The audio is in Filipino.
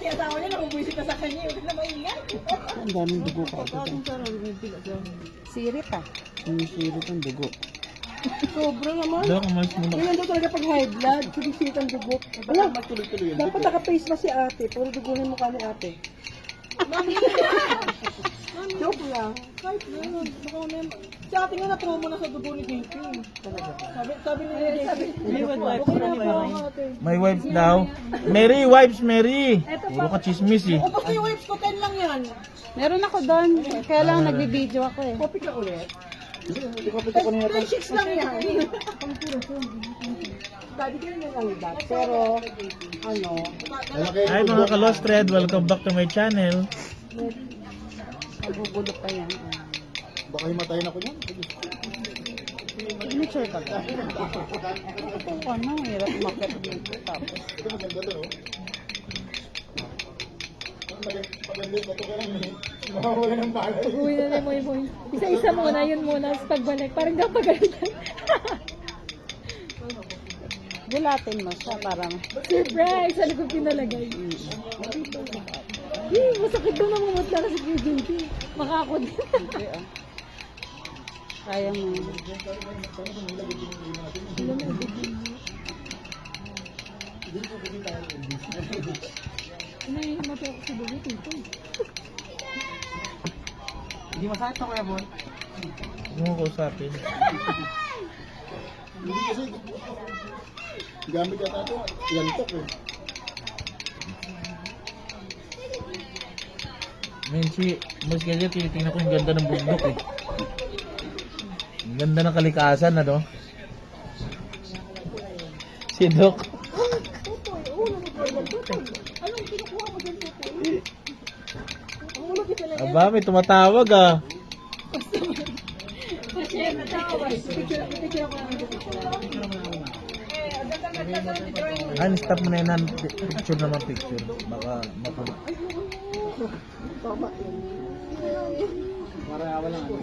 yung asawa niya, nakubuisit na sa kanya. Huwag na maingay. Ang daming dugo pa. Sirit ah. Sumisirit ang dugo. Sobra naman. Dok, umalis muna. Ganyan daw talaga pag high blood, sumisirit ang dugo. Wala, dapat naka-face mask si ate. Puro dugo na yung mukha ni ate. Joke lang. Kahit na yun. Baka may... Si ate nga na-promo na sa dugo ni JP. Sabi ni JP. May wipes daw. Mary, wipes, Mary. Puro ka chismis eh. O, basta yung wipes ko, 10 lang yan. Meron ako doon. Kaya lang nagbibideo ako eh. Copy ka ulit. Hindi ko pito ko niya ito. 6 lang yan. Sabi ko yun lang iba. Pero, ano, Hi mga ka-Lost Thread, welcome back to my channel. magugulo pa yan. Baka himatayin ako niyan. Signature ka ba? Ito ano, hirap umakit dito. Tapos, Ito maganda to, oh. Pagandit na to ka lang eh. Makawala ng balay. Uwi na na mo yun. Isa-isa muna, yun muna. Tapos pagbalik, parang kapagalitan. gulatin mo siya parang, Surprise! Ano ko pinalagay? Masakit daw namumutla kasi kay JP. Makakod. hindi ah. Kaya mo. May mati ako sa bulit ito. Hindi masakit na kuya Bon. Huwag mo kausapin. Hindi kasi gamit yata ito. Yantok eh. Menchi, mas kaya tinitingnan ko yung ganda ng bundok eh. Ang ganda ng kalikasan, ano? Si Doc. Anong kinukuha mo dyan, Tutoy? Ang ulo kita lang yan. Aba, may tumatawag ah. Picture ako namin dito. Han, stop mo na yun, Han. Picture naman, picture. Baka makulit. Para wala nga.